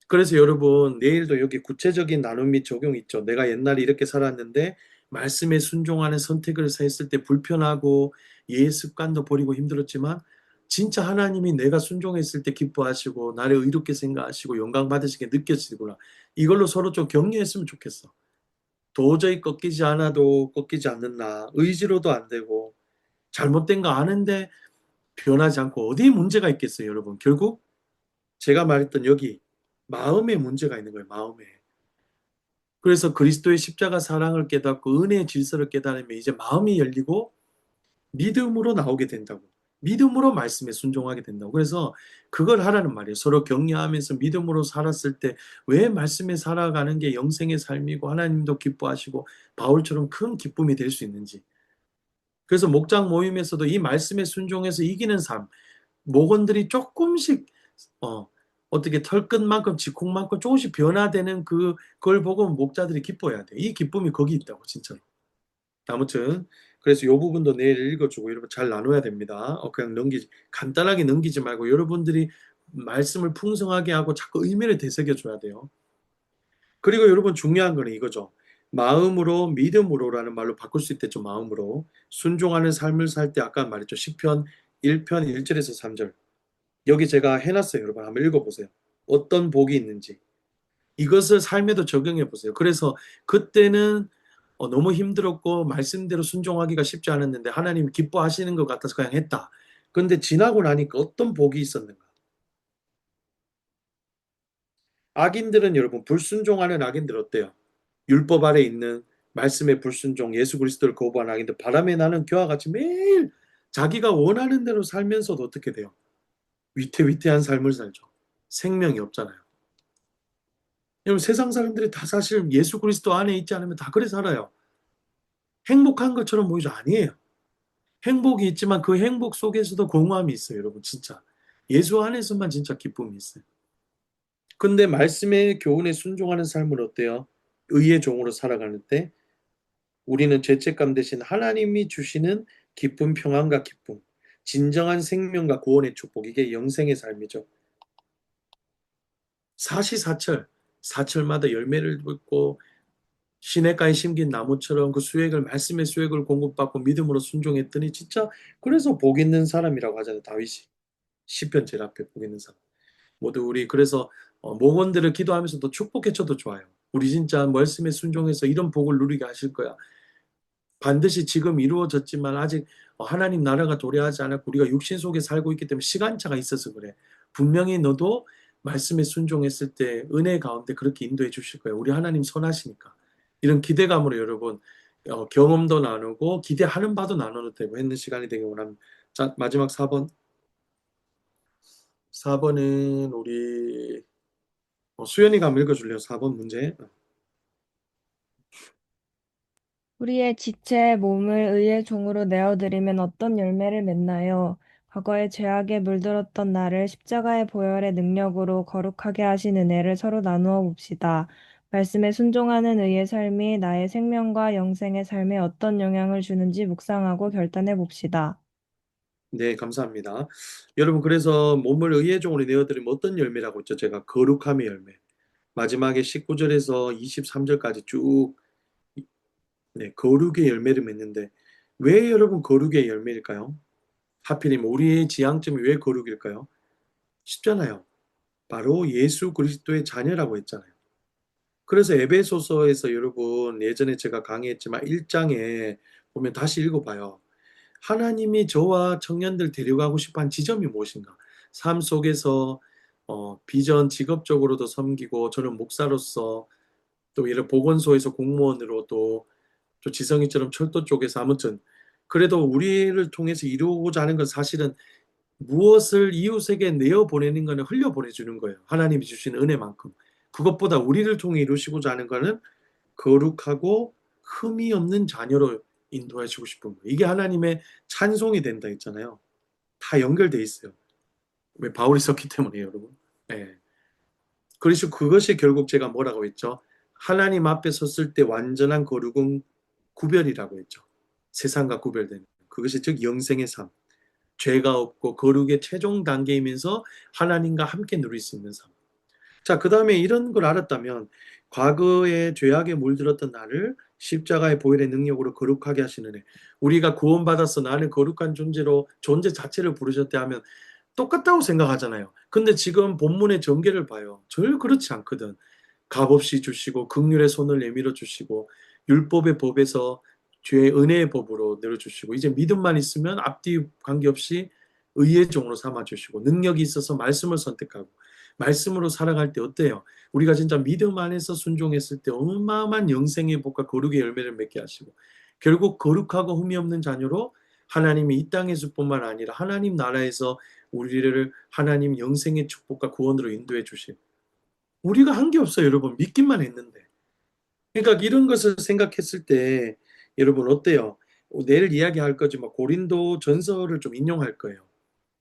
그래서 여러분 내일도 여기 구체적인 나눔 및 적용 있죠. 내가 옛날에 이렇게 살았는데 말씀에 순종하는 선택을 했을 때 불편하고 예 습관도 버리고 힘들었지만 진짜 하나님이 내가 순종했을 때 기뻐하시고 나를 의롭게 생각하시고 영광 받으시게 느껴지구나. 이걸로 서로 좀 격려했으면 좋겠어. 도저히 꺾이지 않아도 꺾이지 않는 나, 의지로도 안 되고 잘못된 거 아는데 변하지 않고 어디에 문제가 있겠어요, 여러분? 결국 제가 말했던 여기 마음에 문제가 있는 거예요, 마음에. 그래서 그리스도의 십자가 사랑을 깨닫고 은혜의 질서를 깨달으면 이제 마음이 열리고 믿음으로 나오게 된다고. 믿음으로 말씀에 순종하게 된다고. 그래서 그걸 하라는 말이에요. 서로 격려하면서 믿음으로 살았을 때 왜 말씀에 살아가는 게 영생의 삶이고 하나님도 기뻐하시고 바울처럼 큰 기쁨이 될 수 있는지. 그래서 목장 모임에서도 이 말씀에 순종해서 이기는 삶, 목원들이 조금씩 어떻게 털끝만큼 지콩만큼 조금씩 변화되는 그걸 보고 목자들이 기뻐해야 돼. 이 기쁨이 거기 있다고 진짜로. 아무튼 그래서 이 부분도 내일 읽어주고 여러분 잘 나눠야 됩니다. 그냥 간단하게 넘기지 말고 여러분들이 말씀을 풍성하게 하고 자꾸 의미를 되새겨줘야 돼요. 그리고 여러분 중요한 거는 이거죠. 마음으로 믿음으로라는 말로 바꿀 수 있겠죠. 마음으로 순종하는 삶을 살 때 아까 말했죠. 시편 1편 1절에서 3절 여기 제가 해놨어요. 여러분 한번 읽어보세요. 어떤 복이 있는지 이것을 삶에도 적용해 보세요. 그래서 그때는 너무 힘들었고 말씀대로 순종하기가 쉽지 않았는데 하나님이 기뻐하시는 것 같아서 그냥 했다. 그런데 지나고 나니까 어떤 복이 있었는가? 악인들은 여러분 불순종하는 악인들 어때요? 율법 아래 있는 말씀의 불순종, 예수 그리스도를 거부하는 악인들 바람에 나는 겨와 같이 매일 자기가 원하는 대로 살면서도 어떻게 돼요? 위태위태한 삶을 살죠. 생명이 없잖아요. 여러분 세상 사람들이 다 사실 예수 그리스도 안에 있지 않으면 다 그래 살아요. 행복한 것처럼 보이죠? 아니에요. 행복이 있지만 그 행복 속에서도 공허함이 있어요, 여러분, 진짜. 예수 안에서만 진짜 기쁨이 있어요. 근데 말씀의 교훈에 순종하는 삶은 어때요? 의의 종으로 살아가는 때 우리는 죄책감 대신 하나님이 주시는 기쁨, 평안과 기쁨, 진정한 생명과 구원의 축복, 이게 영생의 삶이죠. 사시사철, 사철마다 열매를 맺고 시냇가에 심긴 나무처럼 그 수액을 말씀의 수액을 공급받고 믿음으로 순종했더니 진짜 그래서 복 있는 사람이라고 하잖아요. 다윗이 시편 제일 앞에 복 있는 사람. 모두 우리 그래서 목원들을 기도하면서도 축복해줘도 좋아요. 우리 진짜 말씀에 순종해서 이런 복을 누리게 하실 거야. 반드시 지금 이루어졌지만 아직 하나님 나라가 도래하지 않았고 우리가 육신 속에 살고 있기 때문에 시간차가 있어서 그래. 분명히 너도 말씀에 순종했을 때 은혜 가운데 그렇게 인도해 주실 거예요. 우리 하나님 선하시니까. 이런 기대감으로 여러분 경험도 나누고 기대하는 바도 나눠도 되고 했는 시간이 되기 원합니다. 자, 마지막 4번. 4번은 우리 수연이가 한번 읽어줄래요? 4번 문제. 우리의 지체 몸을 의의 종으로 내어드리면 어떤 열매를 맺나요? 과거에 죄악에 물들었던 나를 십자가의 보혈의 능력으로 거룩하게 하신 은혜를 서로 나누어 봅시다. 말씀에 순종하는 의의 삶이 나의 생명과 영생의 삶에 어떤 영향을 주는지 묵상하고 결단해 봅시다. 네, 감사합니다. 여러분, 그래서 몸을 의의 종으로 내어드리면 어떤 열매라고 했죠? 제가 거룩함의 열매. 마지막에 19절에서 23절까지 쭉 네, 거룩의 열매를 맺는데 왜 여러분 거룩의 열매일까요? 하필이면 우리의 지향점이 왜 거룩일까요? 쉽잖아요. 바로 예수 그리스도의 자녀라고 했잖아요. 그래서 에베소서에서 여러분 예전에 제가 강의했지만 1장에 보면 다시 읽어봐요. 하나님이 저와 청년들 데려가고 싶어한 지점이 무엇인가? 삶 속에서 비전 직업적으로도 섬기고 저는 목사로서 또 이런 보건소에서 공무원으로 또 지성이처럼 철도 쪽에서 아무튼 그래도 우리를 통해서 이루고자 하는 건 사실은 무엇을 이웃에게 내어 보내는 거는 흘려 보내주는 거예요. 하나님이 주신 은혜만큼. 그것보다 우리를 통해 이루시고자 하는 거는 거룩하고 흠이 없는 자녀로 인도해 주고 싶은 거예요. 이게 하나님의 찬송이 된다 했잖아요. 다 연결돼 있어요. 왜 바울이 썼기 때문에 여러분. 예. 그래서 그것이 결국 제가 뭐라고 했죠? 하나님 앞에 섰을 때 완전한 거룩은 구별이라고 했죠. 세상과 구별되는. 그것이 즉 영생의 삶. 죄가 없고 거룩의 최종 단계이면서 하나님과 함께 누릴 수 있는 삶. 자, 그 다음에 이런 걸 알았다면 과거에 죄악에 물들었던 나를 십자가의 보혈의 능력으로 거룩하게 하시는 애. 우리가 구원받아서 나는 거룩한 존재로 존재 자체를 부르셨대 하면 똑같다고 생각하잖아요. 근데 지금 본문의 전개를 봐요. 전혀 그렇지 않거든. 값없이 주시고 긍휼의 손을 내밀어 주시고 율법의 법에서 죄의 은혜의 법으로 내려주시고 이제 믿음만 있으면 앞뒤 관계없이 의의 종으로 삼아 주시고 능력이 있어서 말씀을 선택하고 말씀으로 살아갈 때 어때요? 우리가 진짜 믿음 안에서 순종했을 때 어마어마한 영생의 복과 거룩의 열매를 맺게 하시고 결국 거룩하고 흠이 없는 자녀로 하나님이 이 땅에서뿐만 아니라 하나님 나라에서 우리를 하나님 영생의 축복과 구원으로 인도해 주시고 우리가 한 게 없어요, 여러분. 믿기만 했는데. 그러니까 이런 것을 생각했을 때 여러분 어때요? 내일 이야기할 거지만 고린도 전서를 좀 인용할 거예요.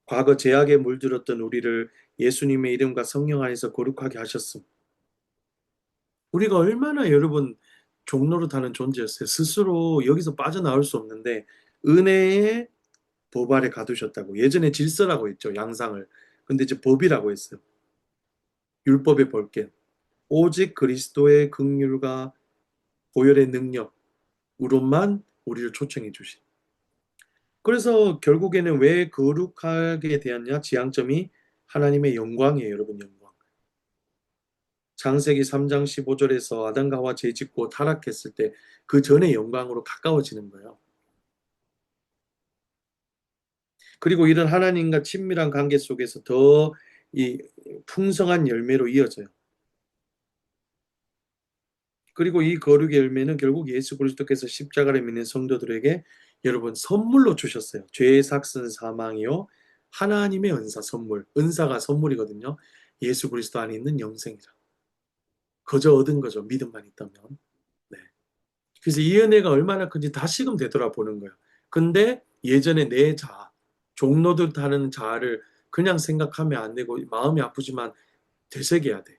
과거 죄악에 물들었던 우리를 예수님의 이름과 성령 안에서 거룩하게 하셨음. 우리가 얼마나 여러분 종로로 타는 존재였어요. 스스로 여기서 빠져나올 수 없는데 은혜의 법 아래 가두셨다고. 예전에 질서라고 했죠. 양상을. 근데 이제 법이라고 했어요. 율법의 벌개. 오직 그리스도의 긍휼과 보혈의 능력으로만 우리를 초청해 주신. 그래서 결국에는 왜 거룩하게 되었냐? 지향점이 하나님의 영광이에요, 여러분 영광. 창세기 3장 15절에서 아담과 하와 죄짓고 타락했을 때 그 전의 영광으로 가까워지는 거예요. 그리고 이런 하나님과 친밀한 관계 속에서 더 이 풍성한 열매로 이어져요. 그리고 이 거룩의 열매는 결국 예수 그리스도께서 십자가를 믿는 성도들에게 여러분 선물로 주셨어요. 죄의 삭슨 사망이요 하나님의 은사 선물. 은사가 선물이거든요. 예수 그리스도 안에 있는 영생이라. 거저 얻은 거죠. 믿음만 있다면. 네. 그래서 이 은혜가 얼마나 큰지 다시금 되돌아보는 거예요. 근데 예전에 내 자아, 종로들 타는 자아를 그냥 생각하면 안 되고 마음이 아프지만 되새겨야 돼.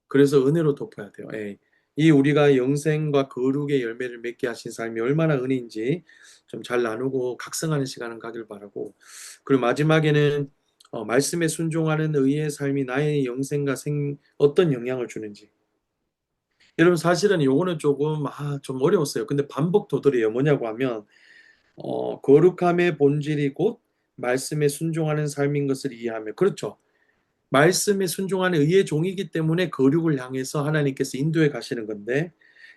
그래서 은혜로 덮어야 돼요. 예. 이 우리가 영생과 거룩의 열매를 맺게 하신 삶이 얼마나 은혜인지 좀 잘 나누고 각성하는 시간을 가길 바라고. 그리고 마지막에는 말씀에 순종하는 의의 삶이 나의 영생과 어떤 영향을 주는지. 여러분 사실은 요거는 조금 좀 어려웠어요. 근데 반복 도드래요. 뭐냐고 하면 거룩함의 본질이 곧 말씀에 순종하는 삶인 것을 이해하며 그렇죠. 말씀에 순종하는 의의 종이기 때문에 거룩을 향해서 하나님께서 인도해 가시는 건데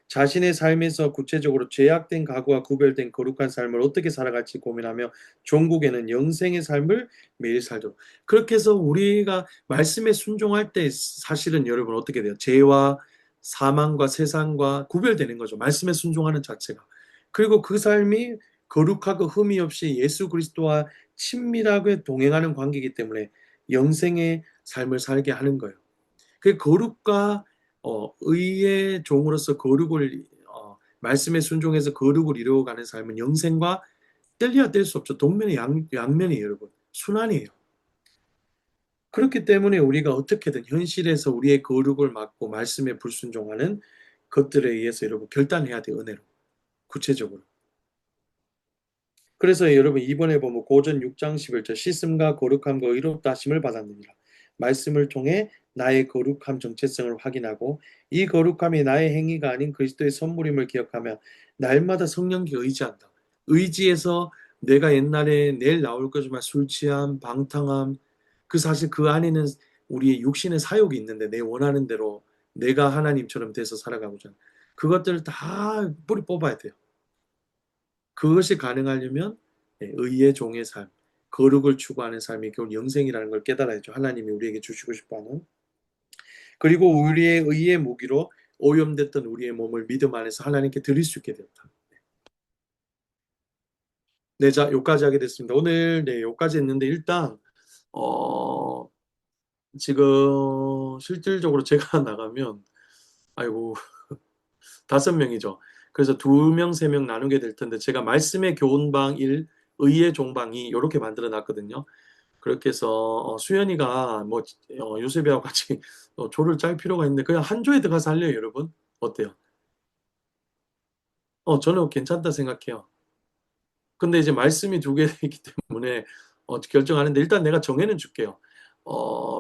자신의 삶에서 구체적으로 죄악된 가구와 구별된 거룩한 삶을 어떻게 살아갈지 고민하며 종국에는 영생의 삶을 매일 살도록 그렇게 해서 우리가 말씀에 순종할 때 사실은 여러분 어떻게 돼요? 죄와 사망과 세상과 구별되는 거죠. 말씀에 순종하는 자체가. 그리고 그 삶이 거룩하고 흠이 없이 예수 그리스도와 친밀하게 동행하는 관계이기 때문에 영생의 삶을 살게 하는 거예요. 그 거룩과 의의 종으로서 거룩을 말씀에 순종해서 거룩을 이루어가는 삶은 영생과 뗄래야 뗄 수 없죠. 동면의 양면이에요, 여러분. 순환이에요. 그렇기 때문에 우리가 어떻게든 현실에서 우리의 거룩을 막고 말씀에 불순종하는 것들에 의해서 여러분 결단해야 돼요, 은혜로. 구체적으로. 그래서 여러분 이번에 보면 고전 6장 11절 씻음과 거룩함과 의롭다 하심을 받았느니라. 말씀을 통해 나의 거룩함 정체성을 확인하고 이 거룩함이 나의 행위가 아닌 그리스도의 선물임을 기억하며 날마다 성령께 의지한다. 의지해서 내가 옛날에 내일 나올 거지만 술 취함, 방탕함, 그 사실 그 안에는 우리의 육신의 사욕이 있는데 내 원하는 대로 내가 하나님처럼 돼서 살아가고자 하는 그것들을 다 뿌리 뽑아야 돼요. 그것이 가능하려면 의의 종의 삶, 거룩을 추구하는 삶이 결국 영생이라는 걸 깨달아야죠. 하나님이 우리에게 주시고 싶어하는. 그리고 우리의 의의 무기로 오염됐던 우리의 몸을 믿음 안에서 하나님께 드릴 수 있게 되었다. 네, 자, 여기까지 하게 됐습니다. 오늘 여기까지 했는데 일단 지금 실질적으로 제가 나가면 아이고 5명이죠. 그래서 2명, 3명 나누게 될 텐데 제가 말씀의 교훈방 1, 의의 종방 2 이렇게 만들어 놨거든요. 그렇게 해서 수연이가 뭐 요셉이하고 같이 조를 짤 필요가 있는데 그냥 한 조에 들어가서 할래요, 여러분? 어때요? 저는 괜찮다 생각해요. 근데 이제 말씀이 2개 있기 때문에 결정하는데 일단 내가 정해는 줄게요.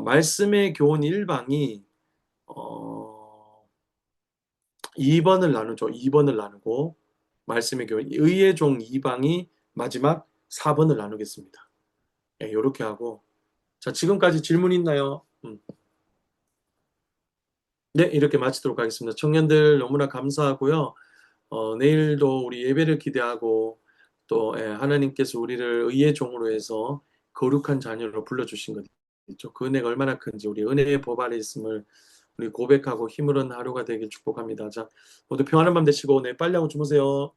말씀의 교훈 1방이 2번을 나누죠. 2번을 나누고 말씀의 교훈 의의 종 2방이 마지막 4번을 나누겠습니다. 네, 이렇게 하고 자, 지금까지 질문 있나요? 네, 이렇게 마치도록 하겠습니다. 청년들 너무나 감사하고요. 내일도 우리 예배를 기대하고 또 하나님께서 우리를 의의 종으로 해서 거룩한 자녀로 불러주신 것 있죠. 그 은혜가 얼마나 큰지 우리 은혜의 법 아래 있음을 우리 고백하고 힘을 얻는 하루가 되길 축복합니다. 자, 모두 평안한 밤 되시고 네, 빨리 하고 주무세요.